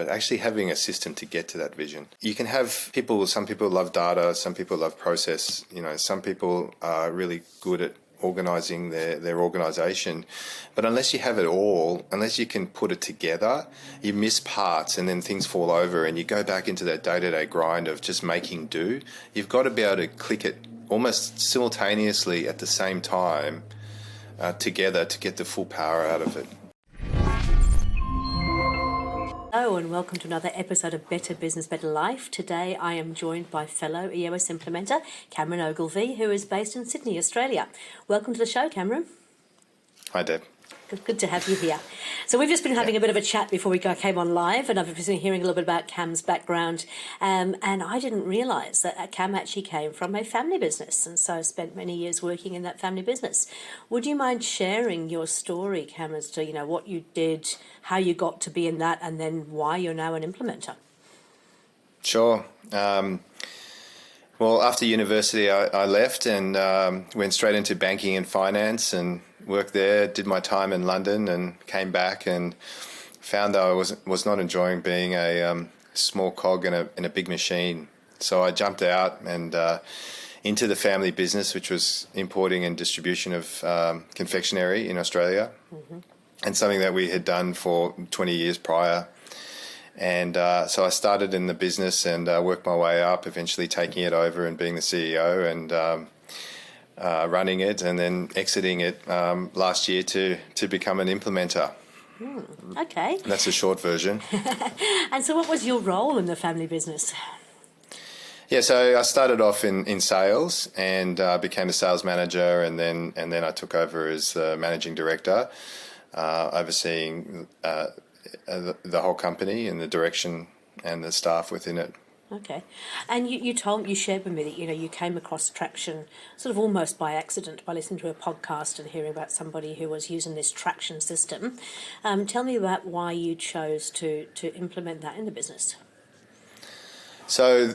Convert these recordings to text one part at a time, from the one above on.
but actually having a system to get to that vision. You can have people, some people love data, some people love process, some people are really good at organising their organisation. But unless you have it all, unless you can put it together, you miss parts and then things fall over and you go back into that day-to-day grind of just making do. You've got to be able to click it almost simultaneously at the same time together to get the full power out of it. Hello and welcome to another episode of Better Business, Better Life. Today I am joined by fellow EOS implementer Cameron Ogilvie, who is based in Sydney, Australia. Welcome to the show, Cameron. Hi, Deb. Good to have you here. So we've just been having a bit of a chat before we came on live, and I've been hearing a little bit about Cam's background, and I didn't realise that Cam actually came from a family business, and so spent many years working in that family business. Would you mind sharing your story, Cam, as to what you did, how you got to be in that, and then why you're now an implementer? Sure. Well, after university, I left and went straight into banking and finance and worked there, did my time in London and came back and found that I was not enjoying being a small cog in a big machine. So I jumped out and into the family business, which was importing and distribution of confectionery in Australia, and something that we had done for 20 years prior. And so I started in the business and worked my way up, eventually taking it over and being the CEO and running it, and then exiting it last year to become an implementer. Okay. And that's a short version. And so what was your role in the family business? Yeah, so I started off in sales and became a sales manager, and then I took over as the managing director, overseeing the whole company and the direction and the staff within it. Okay. And you shared with me that, you came across Traction sort of almost by accident by listening to a podcast and hearing about somebody who was using this Traction system. Tell me about why you chose to implement that in the business. So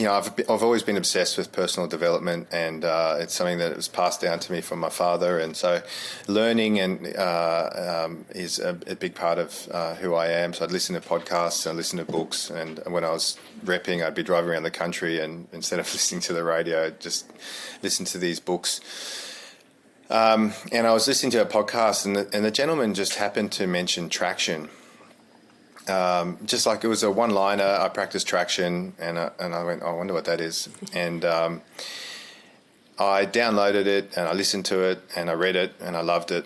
I've always been obsessed with personal development, and it's something that was passed down to me from my father. And so learning is a big part of who I am. So I'd listen to podcasts and listen to books. And when I was repping, I'd be driving around the country, and instead of listening to the radio, I'd just listen to these books. And I was listening to a podcast, and the gentleman just happened to mention Traction. Just like it was a one-liner. I practiced Traction, and I went, I wonder what that is. And I downloaded it, and I listened to it, and I read it, and I loved it.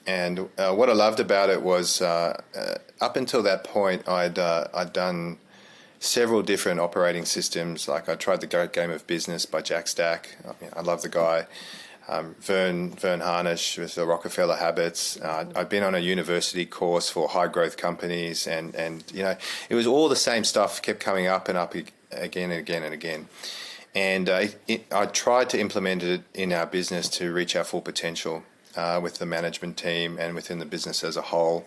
And what I loved about it was up until that point, I'd done several different operating systems. Like I tried The Great Game of Business by Jack Stack. I love the guy. Vern Harnish with the Rockefeller Habits. I'd been on a university course for high growth companies, and it was all the same stuff kept coming up and up again and again and again. And I tried to implement it in our business to reach our full potential with the management team and within the business as a whole.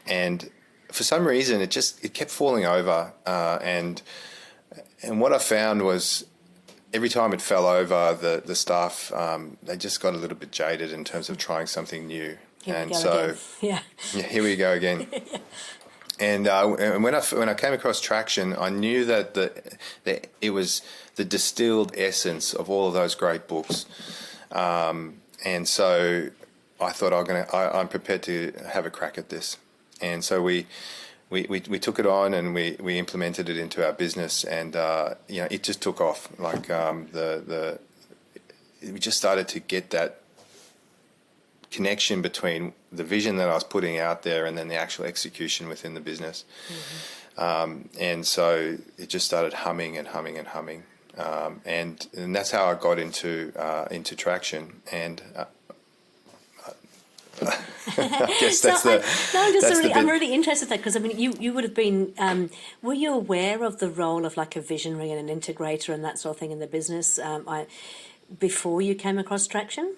And for some reason, it kept falling over. And what I found was, every time it fell over, the staff, they just got a little bit jaded in terms of trying something new. Here we go again. And when I came across Traction, I knew that it was the distilled essence of all of those great books. And so I thought I'm prepared to have a crack at this. And so we took it on and we implemented it into our business, and it just took off. Like we just started to get that connection between the vision that I was putting out there and then the actual execution within the business. And so it just started humming and humming and humming, and that's how I got into Traction. And I guess I'm really interested in that, because you would have been. Were you aware of the role of like a visionary and an integrator and that sort of thing in the business before you came across Traction?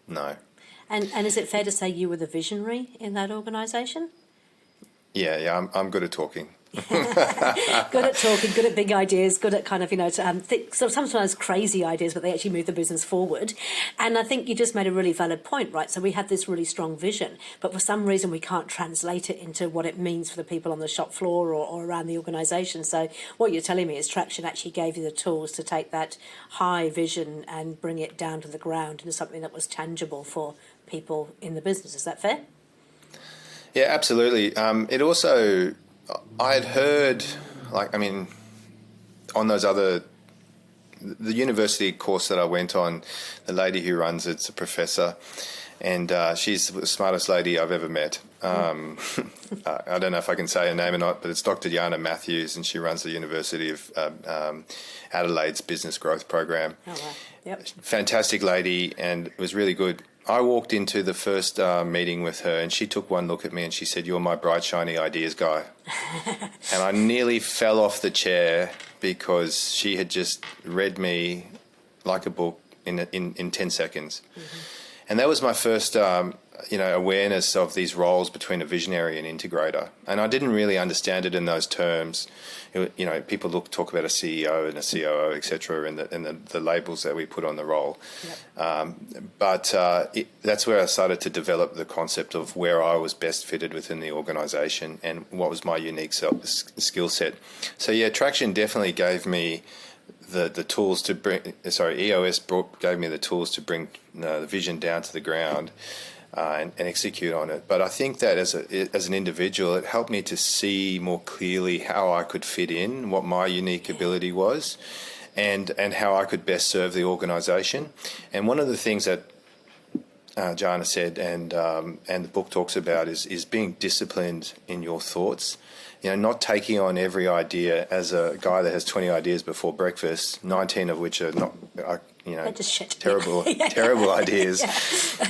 No. And is it fair to say you were the visionary in that organisation? Yeah, I'm good at talking. Good at talking, good at big ideas, good at kind of, so sometimes crazy ideas, but they actually move the business forward. And I think you just made a really valid point, right? So we have this really strong vision, but for some reason we can't translate it into what it means for the people on the shop floor or around the organisation. So what you're telling me is Traction actually gave you the tools to take that high vision and bring it down to the ground into something that was tangible for people in the business. Is that fair? Yeah, absolutely. It also, I had heard, on the university course that I went on, the lady who runs it's a professor, and she's the smartest lady I've ever met. I don't know if I can say her name or not, but it's Dr. Yana Matthews, and she runs the University of Adelaide's Business Growth Program. Oh, wow. Yep. Fantastic lady, and it was really good. I walked into the first meeting with her, and she took one look at me and she said, "You're my bright, shiny ideas guy." And I nearly fell off the chair because she had just read me like a book in 10 seconds. Mm-hmm. And that was my first, awareness of these roles between a visionary and integrator. And I didn't really understand it in those terms. People talk about a CEO and a COO, etc., and the labels that we put on the role. Yep. That's where I started to develop the concept of where I was best fitted within the organisation and what was my unique skill set. So yeah, Traction definitely gave me the tools to bring. EOS gave me the tools to bring the vision down to the ground. And execute on it. But I think that as an individual, it helped me to see more clearly how I could fit in, what my unique ability was, and how I could best serve the organisation. And one of the things that Jana said, and the book talks about, is being disciplined in your thoughts. Not taking on every idea. As a guy that has 20 ideas before breakfast, 19 of which are not, just shit. terrible ideas.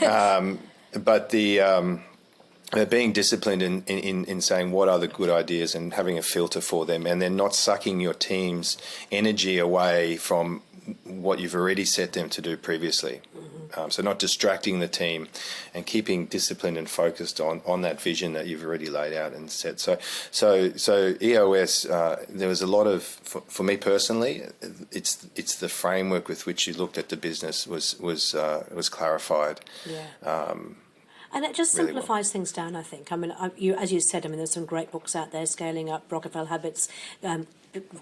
Yeah. But being disciplined in saying what are the good ideas and having a filter for them, and then not sucking your team's energy away from what you've already set them to do previously. Mm-hmm. So not distracting the team and keeping disciplined and focused on that vision that you've already laid out and set. So EOS, there was a lot of, for me personally, it's the framework with which you looked at the business was clarified. Yeah. And it just really simplifies things down, I think. I mean, as you said, there's some great books out there, Scaling Up, Rockefeller Habits,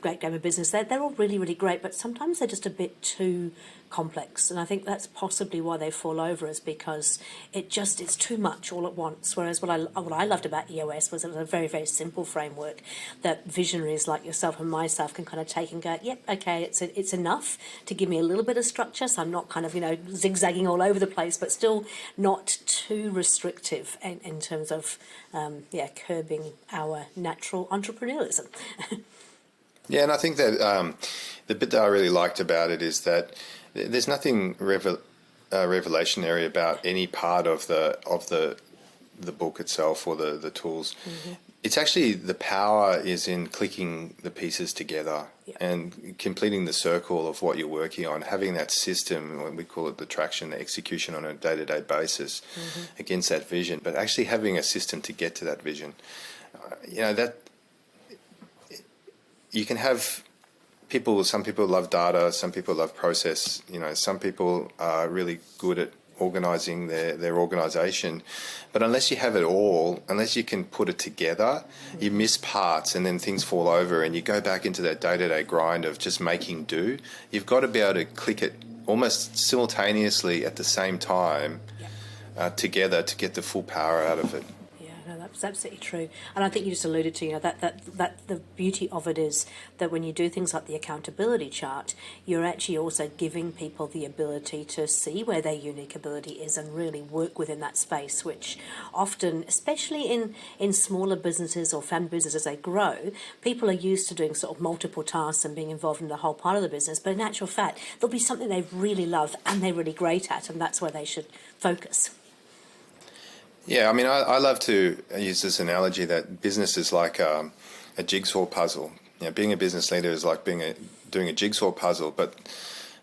Great Game of Business. They're all really, really great, but sometimes they're just a bit too complex. And I think that's possibly why they fall over, is because it's too much all at once. Whereas what I loved about EOS was it was a very, very simple framework that visionaries like yourself and myself can kind of take and go, yep, okay, it's enough to give me a little bit of structure, so I'm not kind of, zigzagging all over the place, but still not too restrictive in terms of, curbing our natural entrepreneurialism. Yeah, and I think that the bit that I really liked about it is that there's nothing revelationary about any part of the book itself or the tools. Mm-hmm. It's actually, the power is in clicking the pieces together. Yep. And completing the circle of what you're working on, having that system, we call it the traction, the execution on a day-to-day basis. Mm-hmm. Against that vision, but actually having a system to get to that vision. That you can have some people love data, some people love process, some people are really good at organising their organisation, but unless you have it all, unless you can put it together, you miss parts and then things fall over and you go back into that day-to-day grind of just making do. You've got to be able to click it almost simultaneously at the same time. Yep. Together to get the full power out of it. That's absolutely true. And I think you just alluded to, that the beauty of it is that when you do things like the accountability chart, you're actually also giving people the ability to see where their unique ability is and really work within that space, which often, especially in smaller businesses or family businesses as they grow, people are used to doing sort of multiple tasks and being involved in the whole part of the business. But in actual fact, there'll be something they really love and they're really great at, and that's where they should focus. Yeah, I mean, I love to use this analogy that business is like a jigsaw puzzle. Being a business leader is like doing a jigsaw puzzle, but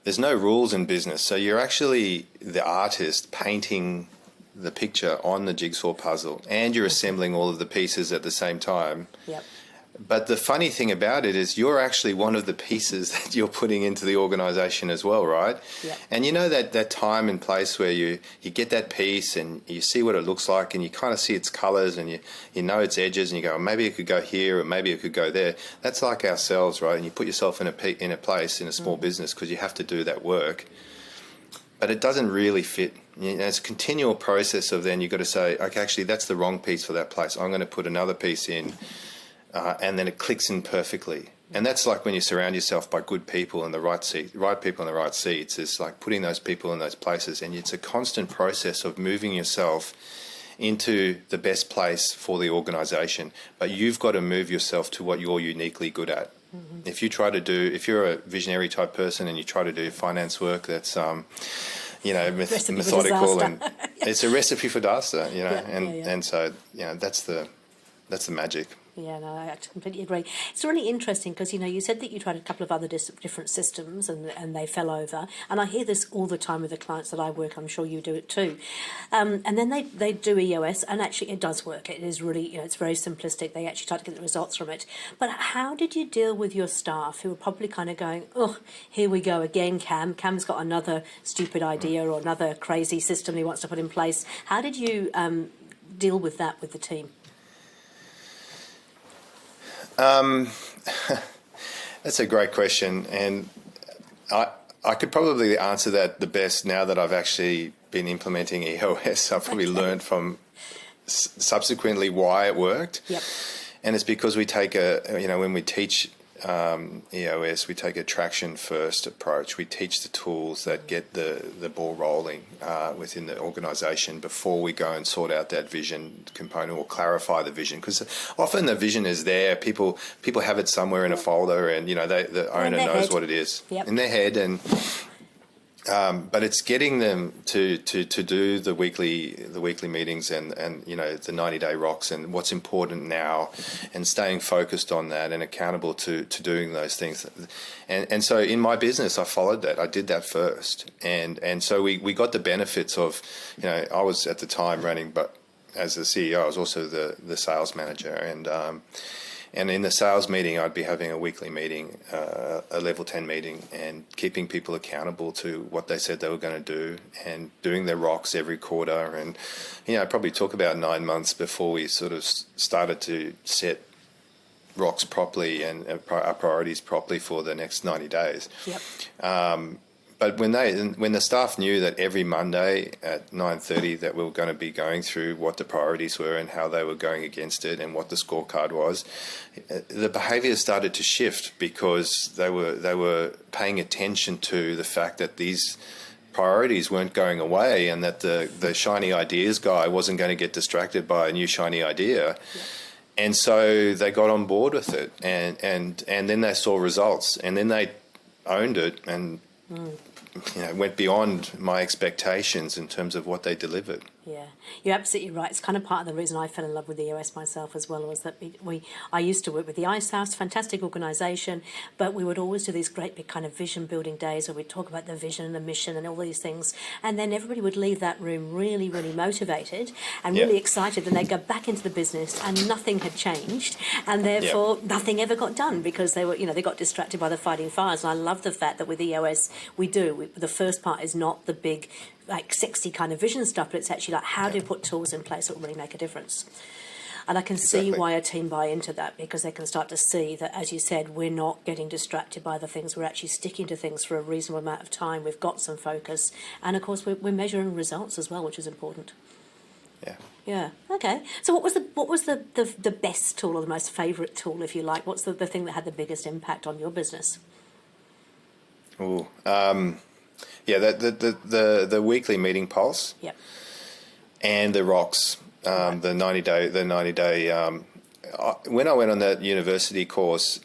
there's no rules in business. So you're actually the artist painting the picture on the jigsaw puzzle, and you're assembling all of the pieces at the same time. Yep. But the funny thing about it is you're actually one of the pieces that you're putting into the organisation as well, right? Yep. And you know that time and place where you get that piece and you see what it looks like and you kind of see its colours and you know its edges and you go, maybe it could go here or maybe it could go there. That's like ourselves, right? And you put yourself in a place in a small business because you have to do that work. But it doesn't really fit. It's a continual process of then you've got to say, okay, actually that's the wrong piece for that place. I'm going to put another piece in. And then it clicks in perfectly. And that's like when you surround yourself by good people in the right people in the right seats. It's like putting those people in those places. And it's a constant process of moving yourself into the best place for the organisation. But you've got to move yourself to what you're uniquely good at. Mm-hmm. If you're a visionary type person and you try to do finance work that's, methodical and it's a recipe for disaster, And so, that's the magic. Yeah, no, I completely agree. It's really interesting because, you said that you tried a couple of other different systems and they fell over. And I hear this all the time with the clients that I work. I'm sure you do it too. And then they do EOS and actually it does work. It is really, it's very simplistic. They actually try to get the results from it. But how did you deal with your staff who were probably kind of going, oh, here we go again, Cam. Cam's got another stupid idea or another crazy system he wants to put in place. How did you deal with that with the team? That's a great question, and I could probably answer that the best now that I've actually been implementing EOS. I've probably learned from subsequently why it worked. Yep. And it's because we take when we teach EOS, we take a traction first approach. We teach the tools that get the ball rolling within the organisation before we go and sort out that vision component or clarify the vision, because often the vision is there. People have it somewhere in a folder, and the owner knows what it is in their head, and but it's getting them to do the weekly meetings and the 90-day rocks and what's important now, and staying focused on that and accountable to doing those things. And so in my business, I followed that. I did that first, and so we got the benefits of, I was at the time running, but as the CEO, I was also the sales manager, and in the sales meeting, I'd be having a weekly meeting, a level 10 meeting, and keeping people accountable to what they said they were going to do, and doing their rocks every quarter. And, it probably took about 9 months before we sort of started to set rocks properly and our priorities properly for the next 90 days. Yep. But when the staff knew that every Monday at 9:30 that we were going to be going through what the priorities were and how they were going against it and what the scorecard was, the behaviour started to shift, because they were paying attention to the fact that these priorities weren't going away, and that the shiny ideas guy wasn't going to get distracted by a new shiny idea. Yeah. And so they got on board with it, and then they saw results, and then they owned it and went beyond my expectations in terms of what they delivered. Yeah, you're absolutely right. It's kind of part of the reason I fell in love with the EOS myself as well, was that I used to work with the Ice House, fantastic organisation, but we would always do these great big kind of vision building days where we'd talk about the vision and the mission and all these things, and then everybody would leave that room really, really motivated and really excited, and they'd go back into the business and nothing had changed, and therefore nothing ever got done, because they were, they got distracted by the fighting fires. And I love the fact that with EOS the first part is not the big sexy kind of vision stuff, but it's actually like, how do you put tools in place that will really make a difference? And I can see why a team buy into that, because they can start to see that, as you said, we're not getting distracted by the things. We're actually sticking to things for a reasonable amount of time. We've got some focus, and of course we're measuring results as well, which is important. Yeah. Okay. So what was the best tool, or the most favourite tool, if you like? What's the thing that had the biggest impact on your business? The weekly meeting pulse. Yep. And the rocks, the 90-day. When I went on that university course,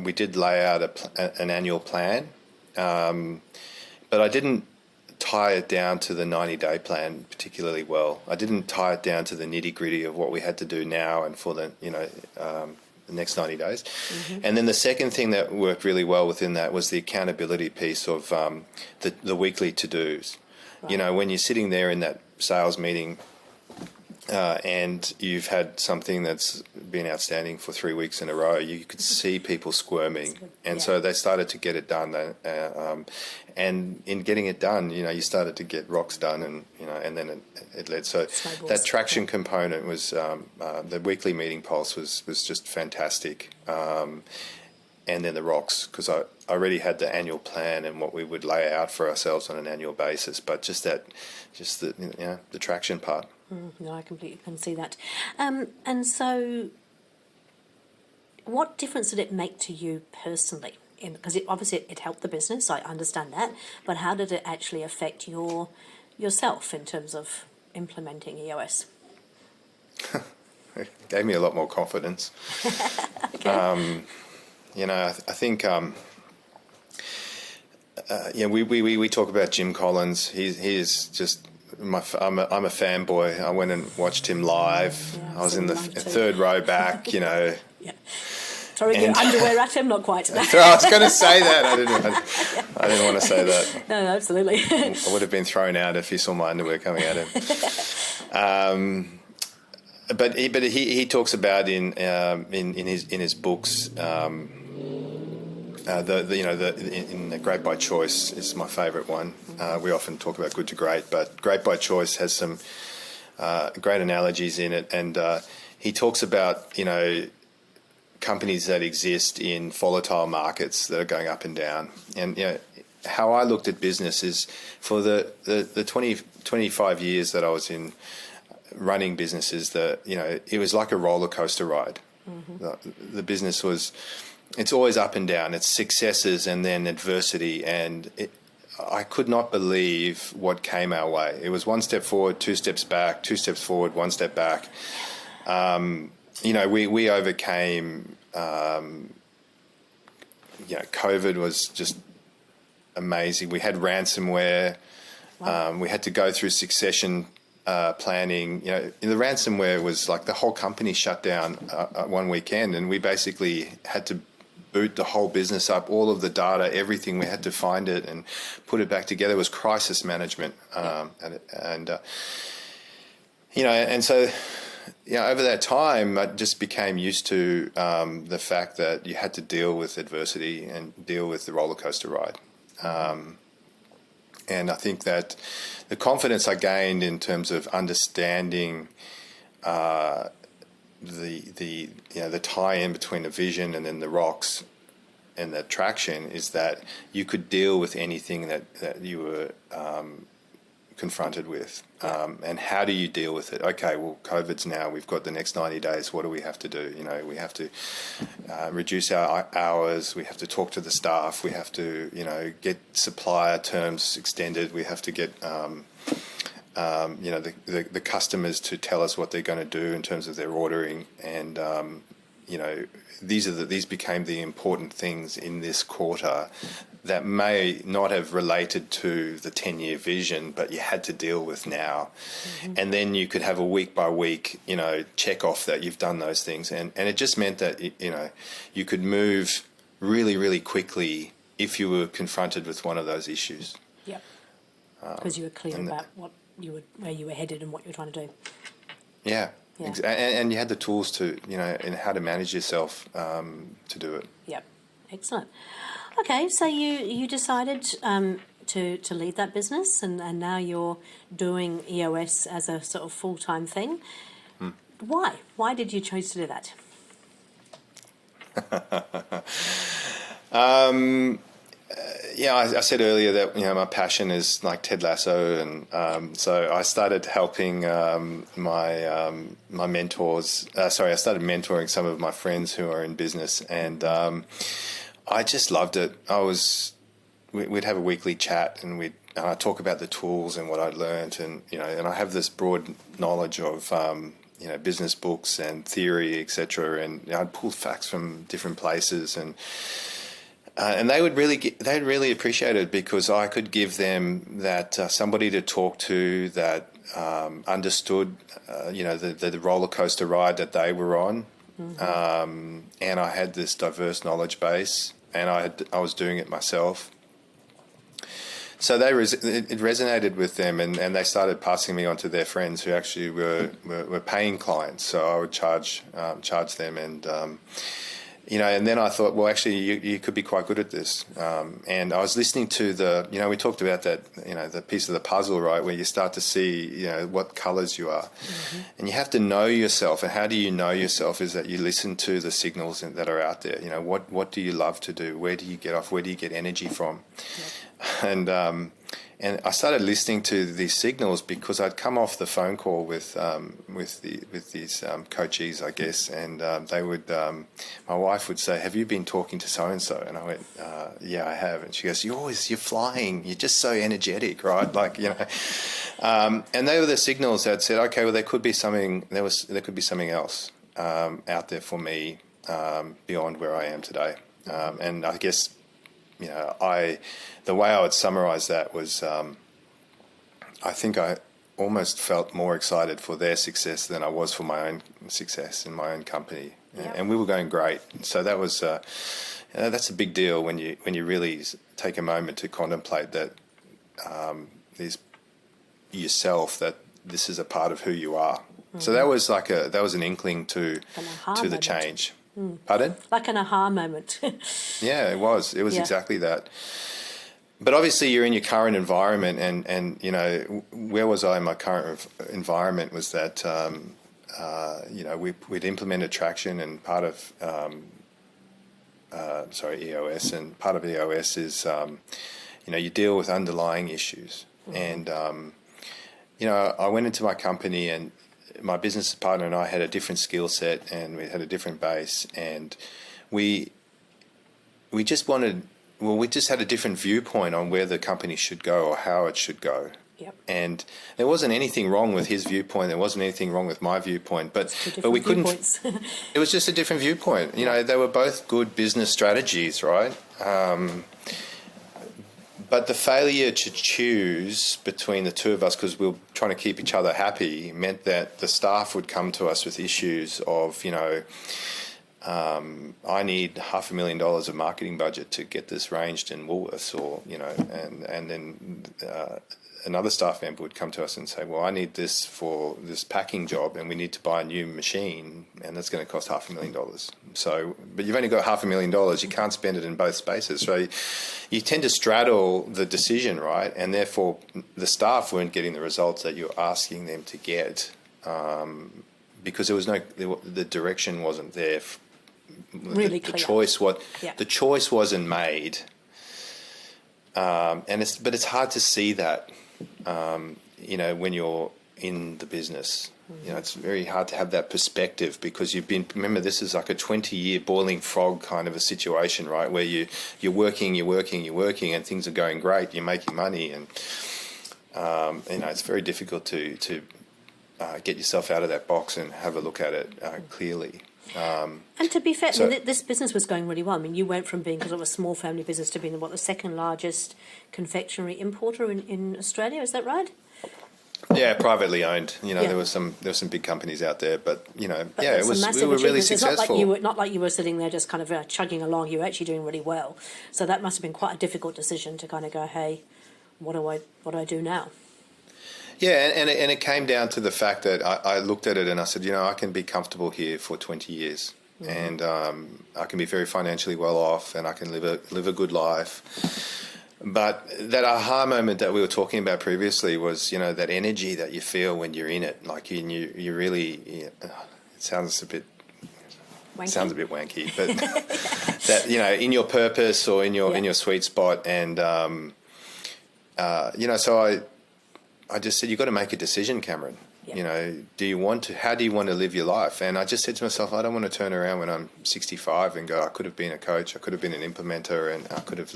we did lay out an annual plan, but I didn't tie it down to the 90-day plan particularly well. I didn't tie it down to the nitty-gritty of what we had to do now and for the next 90 days. Mm-hmm. And then the second thing that worked really well within that was the accountability piece of the weekly to-dos. Right. When you're sitting there in that sales meeting, and you've had something that's been outstanding for 3 weeks in a row, you could see people squirming. And so they started to get it done. And in getting it done, you started to get rocks done, and then it led. So Snowballs. that traction component was, the weekly meeting pulse was just fantastic. And then the rocks, because I already had the annual plan and what we would lay out for ourselves on an annual basis, but just the traction part. No, I completely can see that. And so, what difference did it make to you personally? Because obviously it helped the business, I understand that, but how did it actually affect yourself in terms of implementing EOS? It gave me a lot more confidence. Okay. I think, we talk about Jim Collins. He is just I'm a fanboy. I went and watched him live. Yeah, I was in the live too. third row back. Yeah. Throwing your underwear at him, not quite. I was going to say that. I didn't want to say that. No, absolutely. I would have been thrown out if he saw my underwear coming at him. But he talks about in his books. In the Great by Choice is my favourite one. We often talk about Good to Great, but Great by Choice has some great analogies in it, and he talks about companies that exist in volatile markets that are going up and down. And how I looked at business is for the 25 years that I was in running businesses, it was like a roller coaster ride. The business was. It's always up and down. It's successes and then adversity. And I could not believe what came our way. It was 1 step forward, 2 steps back, 2 steps forward, 1 step back. We overcame, COVID was just amazing. We had ransomware. Wow. We had to go through succession planning. The ransomware was like the whole company shut down one weekend, and we basically had to boot the whole business up, all of the data, everything. We had to find it and put it back together. It was crisis management, and so over that time, I just became used to the fact that you had to deal with adversity and deal with the roller coaster ride. And I think that the confidence I gained in terms of understanding the tie-in between the vision and then the rocks and the traction is that you could deal with anything that you were confronted with. And how do you deal with it? Okay, well, COVID's now. We've got the next 90 days. What do we have to do? We have to reduce our hours. We have to talk to the staff. We have to, get supplier terms extended. We have to get, the customers to tell us what they're going to do in terms of their ordering. And, these became the important things in this quarter that may not have related to the 10-year vision, but you had to deal with now. And then you could have a week by week, check off that you've done those things. And it just meant that, you could move really, really quickly if you were confronted with one of those issues. Yep. Because you were clear about where you were headed and what you were trying to do. Yeah. Yeah. And you had the tools to, and how to manage yourself to do it. Yep. Excellent. Okay, so you decided to leave that business, and now you're doing EOS as a sort of full-time thing. Why? Why did you choose to do that? I said earlier that my passion is like Ted Lasso, and so I started helping my mentors. I started mentoring some of my friends who are in business, and I just loved it. We'd have a weekly chat, and we'd talk about the tools and what I'd learned, and and I have this broad knowledge of business books and theory, etc. And I'd pull facts from different places, and they'd really appreciate it because I could give them that somebody to talk to that understood the roller coaster ride that they were on. And I had this diverse knowledge base, and I was doing it myself. So it resonated with them, and they started passing me on to their friends who actually were paying clients. So I would charge them, and and then I thought, well, actually, you could be quite good at this. And I was listening to we talked about that, the piece of the puzzle, right, where you start to see, what colours you are. Mm-hmm. And you have to know yourself. And how do you know yourself is that you listen to the signals that are out there. What do you love to do? Where do you get off? Where do you get energy from? Yep. And I started listening to these signals because I'd come off the phone call with these coachees, I guess, and they would. My wife would say, "Have you been talking to so and so?" And I went, "Yeah, I have." And she goes, "You're flying. You're just so energetic, right?" And they were the signals that said, "Okay, well, there could be something. There could be something else out there for me beyond where I am today." And I guess. The way I would summarise that was, I think I almost felt more excited for their success than I was for my own success in my own company, and we were going great. So that was that's a big deal when you really take a moment to contemplate that yourself, that this is a part of who you are. Mm-hmm. So that was an inkling to the change. Mm. Pardon? Like an aha moment. Yeah, it was. It was exactly that. But obviously you're in your current environment, and where was I in my current environment was that, we'd implemented Traction, and part of, EOS, and part of EOS is, you deal with underlying issues. Mm-hmm. And, I went into my company, and my business partner and I had a different skill set, and we had a different base, and we just had a different viewpoint on where the company should go or how it should go. Yep. And there wasn't anything wrong with his viewpoint. There wasn't anything wrong with my viewpoint, but we couldn't. It was just a different viewpoint. They were both good business strategies, right? But the failure to choose between the two of us, because we were trying to keep each other happy, meant that the staff would come to us with issues of, I need $500,000 of marketing budget to get this ranged in Woolworths, or, and then another staff member would come to us and say, well, I need this for this packing job, and we need to buy a new machine, and that's going to cost $500,000. So, but you've only got $500,000, you can't spend it in both spaces. So you tend to straddle the decision, right? And therefore the staff weren't getting the results that you're asking them to get, because the direction wasn't there. Really the clear. The choice wasn't made, but it's hard to see that, when you're in the business. Mm-hmm. It's very hard to have that perspective, because remember, this is like a 20-year boiling frog kind of a situation, right? Where you're working, and things are going great, you're making money, and it's very difficult to get yourself out of that box and have a look at it clearly. And to be fair, this business was going really well. I mean, you went from being sort of a small family business to being the second largest confectionery importer in Australia. Is that right? Yeah, privately owned. There were some big companies out there, but we were really successful. It's not like you were sitting there just kind of chugging along. You were actually doing really well. So that must have been quite a difficult decision to kind of go, hey, what do I do now? Yeah, and it came down to the fact that I looked at it and I said, I can be comfortable here for 20 years, and I can be very financially well off, and I can live a good life. But that aha moment that we were talking about previously was, that energy that you feel when you're in it, like you really. It sounds a bit wanky, but that in your purpose or in your sweet spot, and so I just said, you've got to make a decision, Cameron. Yep. How do you want to live your life? And I just said to myself, I don't want to turn around when I'm 65 and go, I could have been a coach, I could have been an implementer, and I could have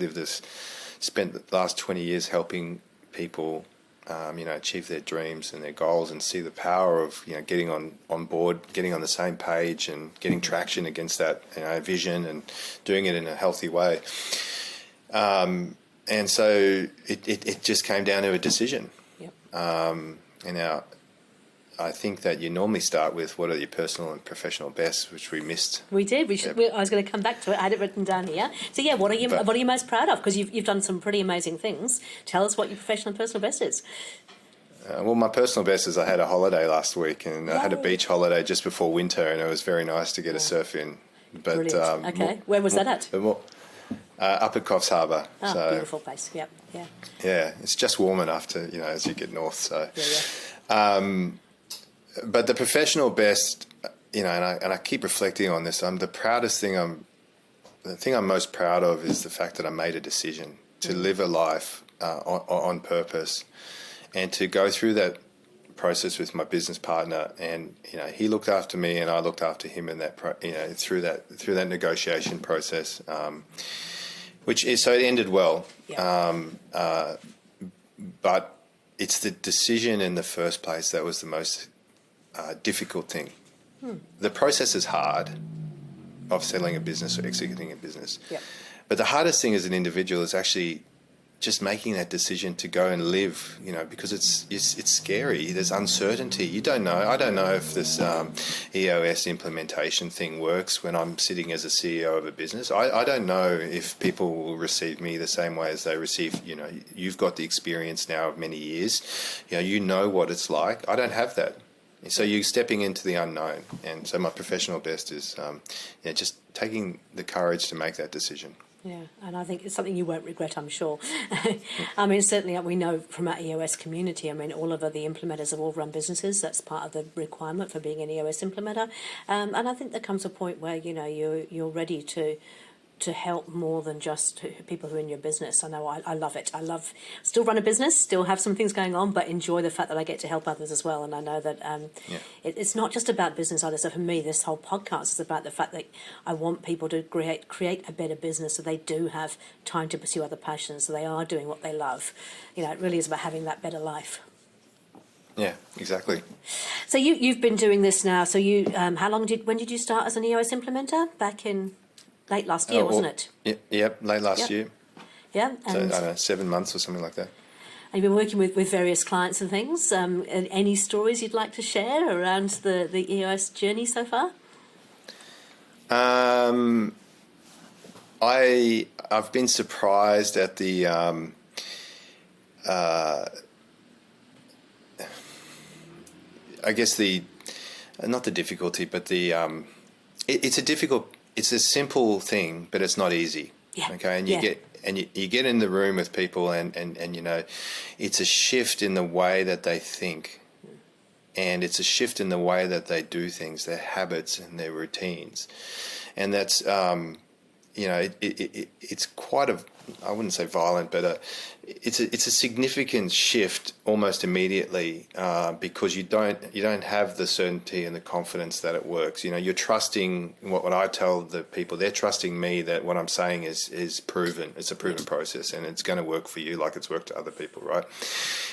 spent the last 20 years helping people, achieve their dreams and their goals, and see the power of, getting on board, getting on the same page, and getting traction against that vision, and doing it in a healthy way. And so it just came down to a decision. Yep. And now I think that you normally start with what are your personal and professional bests, which we missed. We did. I was going to come back to it. I had it written down here. So yeah, what are you most proud of? Because you've done some pretty amazing things. Tell us what your professional and personal best is. Well, my personal best is I had a holiday last week, and Yay. I had a beach holiday just before winter, and it was very nice to get a surf in. But Brilliant. Okay, where was that at? Up at Coffs Harbour. Oh, so, beautiful place. Yep. Yeah. Yeah, it's just warm enough to, as you get north. So, Yeah. But the professional best, and I keep reflecting on this. The thing I'm most proud of is the fact that I made a decision to live a life on purpose, and to go through that process with my business partner. And he looked after me, and I looked after him in that through that negotiation process, so it ended well. Yeah. But it's the decision in the first place that was the most difficult thing. The process is hard of selling a business or executing a business. Yep. But the hardest thing as an individual is actually just making that decision to go and live, because it's scary. There's uncertainty. You don't know. I don't know if this EOS implementation thing works when I'm sitting as a CEO of a business. I don't know if people will receive me the same way as they receive, you've got the experience now of many years. You know what it's like. I don't have that. So you're stepping into the unknown. And so my professional best is just taking the courage to make that decision. Yeah, and I think it's something you won't regret, I'm sure. I mean, certainly we know from our EOS community, all of the implementers have all run businesses. That's part of the requirement for being an EOS implementer. And I think there comes a point where, you're ready to help more than just people who are in your business. I know I love it. I love still run a business, still have some things going on, but enjoy the fact that I get to help others as well. And I know that it's not just about business either. So for me, this whole podcast is about the fact that I want people to create a better business, so they do have time to pursue other passions, so they are doing what they love. It really is about having that better life. Yeah, exactly. So you've been doing this now. So when did you start as an EOS implementer? Back in late last year, wasn't it? Yep, late last year. Yeah. So, I don't know, 7 months or something like that. And you've been working with various clients and things. Any stories you'd like to share around the EOS journey so far? I've been surprised at the I guess not the difficulty, but it's a simple thing, but it's not easy. Yeah. Okay, and you get in the room with people, and it's a shift in the way that they think, and it's a shift in the way that they do things, their habits and their routines, and that's it's quite I wouldn't say violent, but it's a significant shift almost immediately, because you don't have the certainty and the confidence that it works. You're trusting what I tell the people. They're trusting me that what I'm saying is proven. It's a proven process, and it's going to work for you like it's worked to other people, right?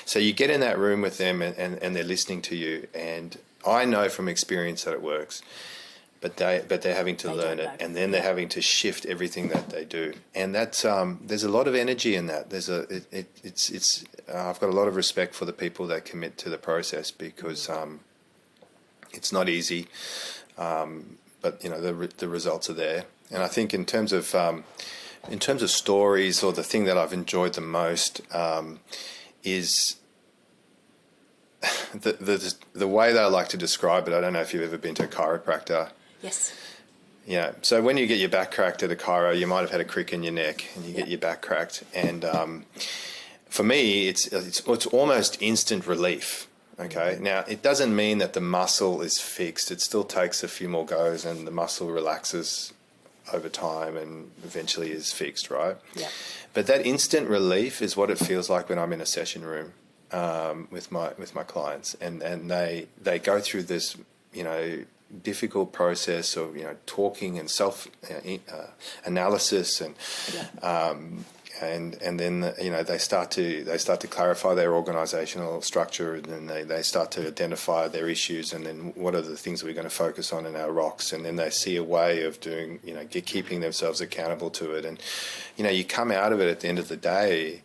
So you get in that room with them, and they're listening to you, and I know from experience that it works. But they're having to learn it, and then they're having to shift everything that they do, and that's there's a lot of energy in that. I've got a lot of respect for the people that commit to the process, because it's not easy, but the results are there. And I think in terms of stories, or the thing that I've enjoyed the most is the way that I like to describe it. I don't know if you've ever been to a chiropractor. Yes. So when you get your back cracked at a chiro, you might have had a crick in your neck, and you get your back cracked. And for me, it's almost instant relief. Okay. Now, it doesn't mean that the muscle is fixed. It still takes a few more goes, and the muscle relaxes over time and eventually is fixed, right? Yeah. But that instant relief is what it feels like when I'm in a session room with my clients, and they go through this difficult process of talking and self analysis, and then they start to clarify their organizational structure, and then they start to identify their issues, and then what are the things we're going to focus on in our rocks, and then they see a way of doing keeping themselves accountable to it, and you come out of it at the end of the day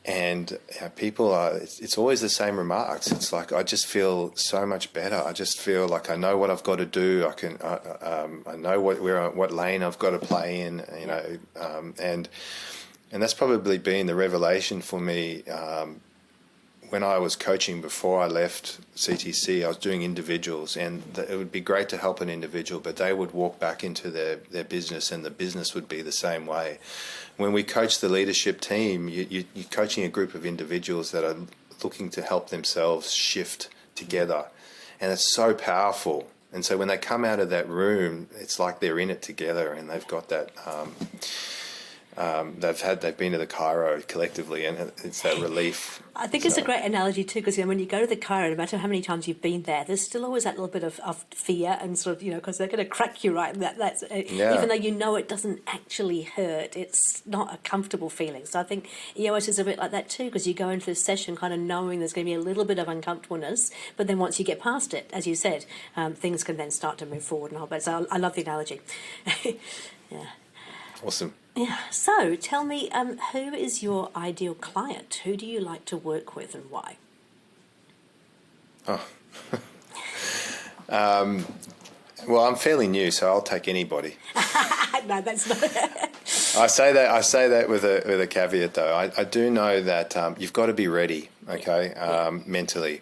And people are, it's always the same remarks. It's like, I just feel so much better. I just feel like I know what I've got to do. I know what lane I've got to play in, and that's probably been the revelation for me. When I was coaching before I left CTC, I was doing individuals, and it would be great to help an individual, but they would walk back into their business, and the business would be the same way. When we coach the leadership team, you're coaching a group of individuals that are looking to help themselves shift together, and it's so powerful. And so when they come out of that room, it's like they're in it together, and they've got that. They've been to the Cairo collectively, and it's that relief. I think it's a great analogy too, because when you go to the Cairo, no matter how many times you've been there, there's still always that little bit of fear and sort of, because they're going to crack you, right? And that's even though it doesn't actually hurt, it's not a comfortable feeling. So I think EOS is a bit like that too, because you go into this session kind of knowing there's going to be a little bit of uncomfortableness, but then once you get past it, as you said, things can then start to move forward and all. But so I love the analogy. Yeah. Awesome. Yeah. So tell me, who is your ideal client? Who do you like to work with, and why? Oh. Well, I'm fairly new, so I'll take anybody. No, that's not. I say that with a caveat, though. I do know that you've got to be ready. Okay, mentally.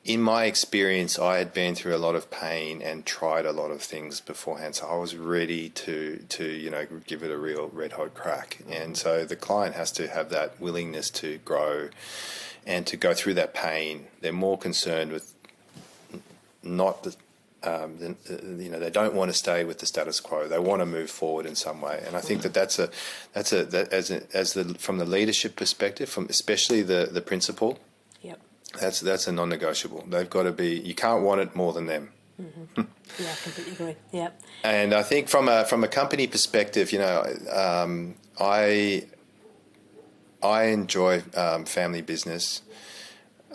In my experience, I had been through a lot of pain and tried a lot of things beforehand, so I was ready to give it a real red hot crack. And so the client has to have that willingness to grow and to go through that pain. They're more concerned with not the they don't want to stay with the status quo. They want to move forward in some way, and I think from the leadership perspective, from especially the principal. Yep. That's a non-negotiable. They've got to be. You can't want it more than them. Mm-hmm. Yeah, I completely agree. Yeah. And I think from a company perspective, I enjoy family business.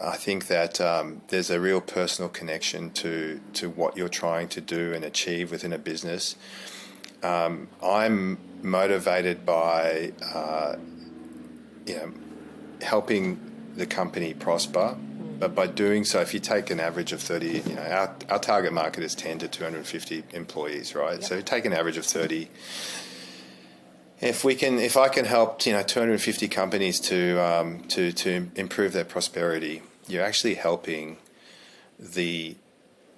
I think that there's a real personal connection to what you're trying to do and achieve within a business. I'm motivated by helping the company prosper, but by doing so, if you take an average of 30, our target market is 10 to 250 employees, right? Yep. So you take an average of 30. If I can help 250 companies to improve their prosperity, you're actually helping the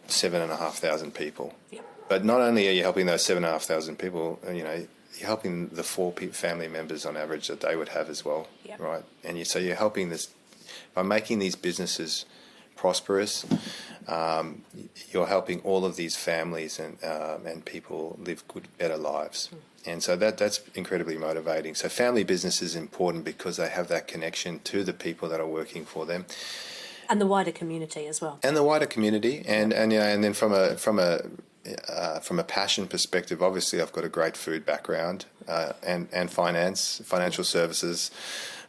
7,500 people. Yep. But not only are you helping those 7,500 people, you're helping the 4 family members on average that they would have as well, yep. Right? And so you're helping this by making these businesses prosperous. You're helping all of these families and people live good, better lives. And so that's incredibly motivating. So family business is important because they have that connection to the people that are working for them, and the wider community as well. And the wider community, and then from a passion perspective, obviously I've got a great food background and financial services.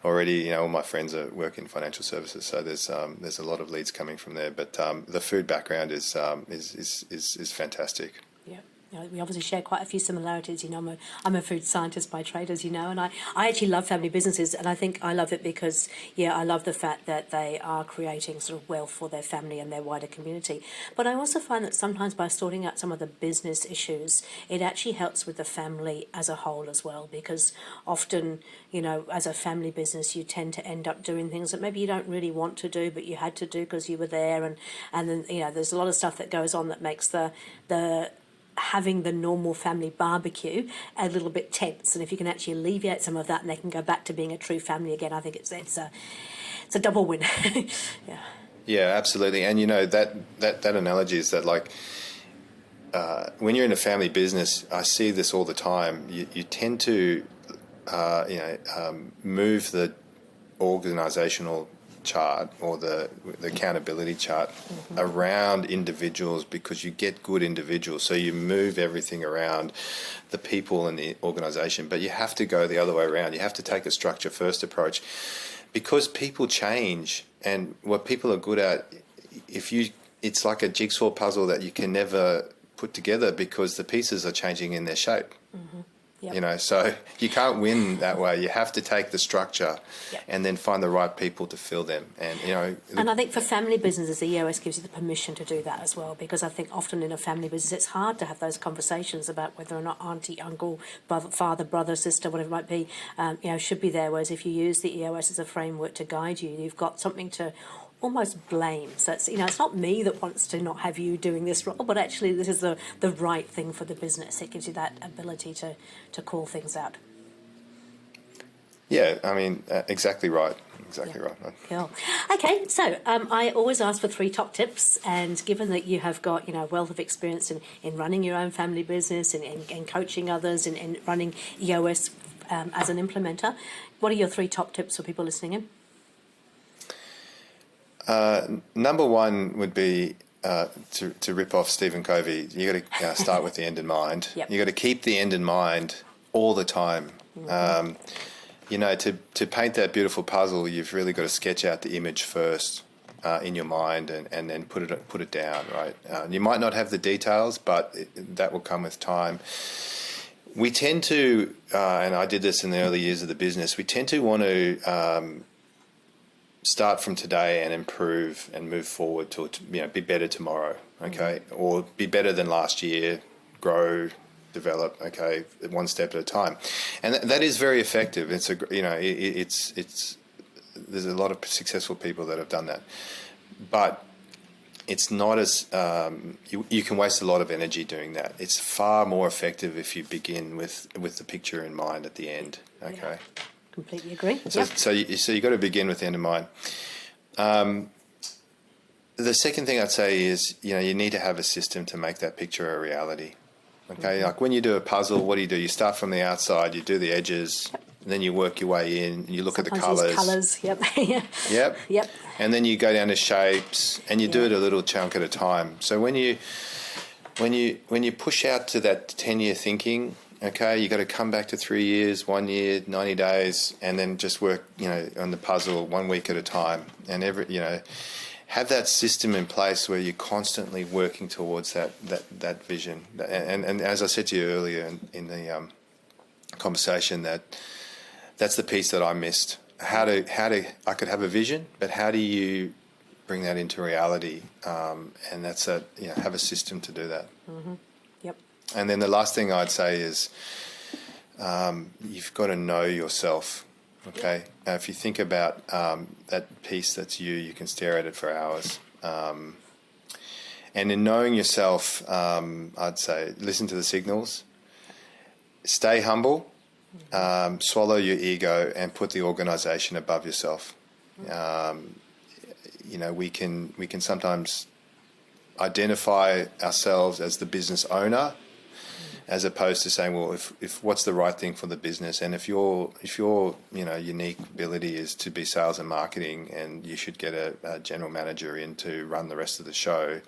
Already, all my friends work in financial services, so there's a lot of leads coming from there. But the food background is fantastic. Yeah. We obviously share quite a few similarities. I'm a food scientist by trade, as you know, and I actually love family businesses, and I think I love it because, I love the fact that they are creating sort of wealth for their family and their wider community. But I also find that sometimes by sorting out some of the business issues, it actually helps with the family as a whole as well, because often, as a family business, you tend to end up doing things that maybe you don't really want to do, but you had to do because you were there, and then, there's a lot of stuff that goes on that makes the having the normal family barbecue a little bit tense. And if you can actually alleviate some of that and they can go back to being a true family again, I think it's a double win. Yeah. Yeah, absolutely. And that analogy is that, like, when you're in a family business, I see this all the time. You tend to move the organizational chart or the accountability chart around individuals because you get good individuals, so you move everything around the people in the organization. But you have to go the other way around. You have to take a structure first approach, because people change, and what people are good at, it's like a jigsaw puzzle that you can never put together because the pieces are changing in their shape. Yep. So you can't win that way. You have to take the structure Yep. and then find the right people to fill them. And I think for family businesses, the EOS gives you the permission to do that as well, because I think often in a family business, it's hard to have those conversations about whether or not auntie, uncle, father, brother, sister, whatever it might be, should be there. Whereas if you use the EOS as a framework to guide you, you've got something to almost blame. So it's not me that wants to not have you doing this role, but actually this is the right thing for the business. It gives you that ability to call things out. Yeah, exactly right. Exactly right. Cool. Okay, so I always ask for 3 top tips, and given that you have got a wealth of experience in running your own family business and coaching others and running EOS as an implementer, what are your 3 top tips for people listening in? Number 1 would be to rip off Stephen Covey. You got to start with the end in mind. Yep. You got to keep the end in mind all the time. Mm-hmm. To paint that beautiful puzzle, you've really got to sketch out the image first in your mind, and then put it down. Right. You might not have the details, but that will come with time. We tend to, and I did this in the early years of the business. We tend to want to start from today and improve and move forward to be better tomorrow, okay, or be better than last year, grow, develop, okay, one step at a time, and that is very effective. It's there's a lot of successful people that have done that, but it's not as you can waste a lot of energy doing that. It's far more effective if you begin with the picture in mind at the end, okay. Yeah. Completely agree. So you got to begin with the end in mind. The second thing I'd say is, you need to have a system to make that picture a reality. Okay, like when you do a puzzle, what do? You start from the outside, you do the edges, and then you work your way in. You look at the colours. Yep. Yep. Yep. And then you go down to shapes, and you do it a little chunk at a time. So when you push out to that 10-year thinking, okay, you got to come back to 3 years, 1 year, 90 days, and then just work, on the puzzle 1 week at a time, and have that system in place where you're constantly working towards that vision. And as I said to you earlier in the conversation, that's the piece that I missed. How to I could have a vision, but how do you bring that into reality? And that's have a system to do that. Mm-hmm. Yep. And then the last thing I'd say is you've got to know yourself. Okay. If you think about that piece that's you can stare at it for hours. And in knowing yourself, I'd say listen to the signals, stay humble, swallow your ego, and put the organisation above yourself. We can sometimes identify ourselves as the business owner, as opposed to saying, well, if what's the right thing for the business, and if your unique ability is to be sales and marketing, and you should get a general manager in to run the rest of the show,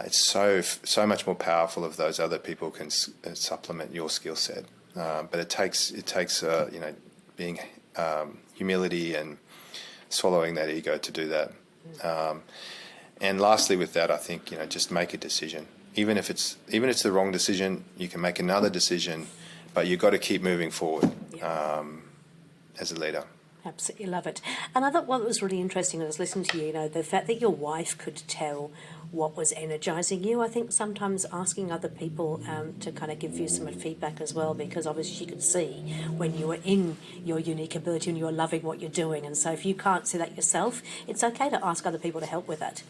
it's so much more powerful if those other people can supplement your skill set. But it takes being humility and swallowing that ego to do that. And lastly, with that, I think just make a decision. Even if it's the wrong decision, you can make another decision, but you've got to keep moving forward as a leader. Absolutely love it. And I thought what was really interesting, I was listening to you, the fact that your wife could tell what was energising you. I think sometimes asking other people to kind of give you some feedback as well, because obviously she could see when you were in your unique ability and you were loving what you're doing. And so if you can't see that yourself, it's okay to ask other people to help with that.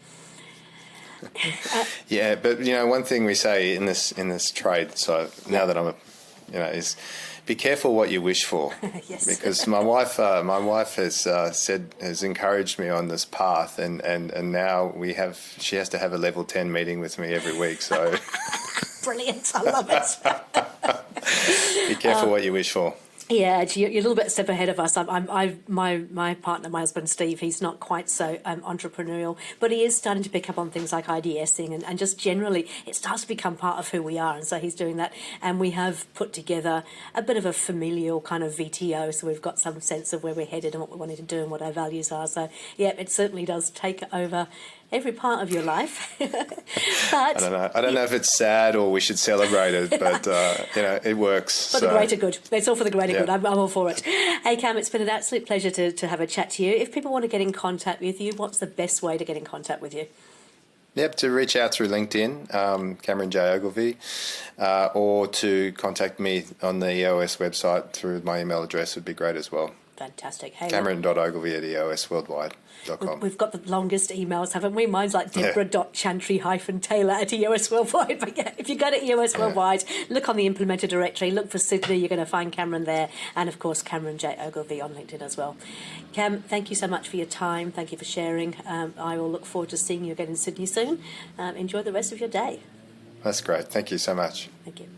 Yeah, but one thing we say in this trade, so now that I'm is be careful what you wish for. Yes. Because my wife has encouraged me on this path, and now she has to have a level 10 meeting with me every week. So brilliant, I love it. Be careful what you wish for. Yeah, you're a little bit step ahead of us. My partner, my husband Steve, he's not quite so entrepreneurial, but he is starting to pick up on things like IDSing and just generally it starts to become part of who we are. And so he's doing that. And we have put together a bit of a familial kind of VTO, so we've got some sense of where we're headed and what we wanted to do and what our values are. So yeah, it certainly does take over every part of your life. I don't know. I don't know if it's sad or we should celebrate it, but it works. For the greater good. It's all for the greater good. I'm all for it. Hey, Cam, it's been an absolute pleasure to have a chat to you. If people want to get in contact with you, what's the best way to get in contact with you? Yep, to reach out through LinkedIn, Cameron J. Ogilvie, or to contact me on the EOS website through my email address would be great as well. Fantastic. Hey, Cameron.ogilvie@eosworldwide.com. we've got the longest emails, haven't we? Mine's like Debra.Chantry-Taylor@EOS Worldwide. But yeah, if you go to EOS Worldwide, look on the implementer directory, look for Sydney, you're going to find Cameron there. And of course, Cameron J. Ogilvie on LinkedIn as well. Cam, thank you so much for your time. Thank you for sharing. I will look forward to seeing you again in Sydney soon. Enjoy the rest of your day. That's great. Thank you so much. Thank you.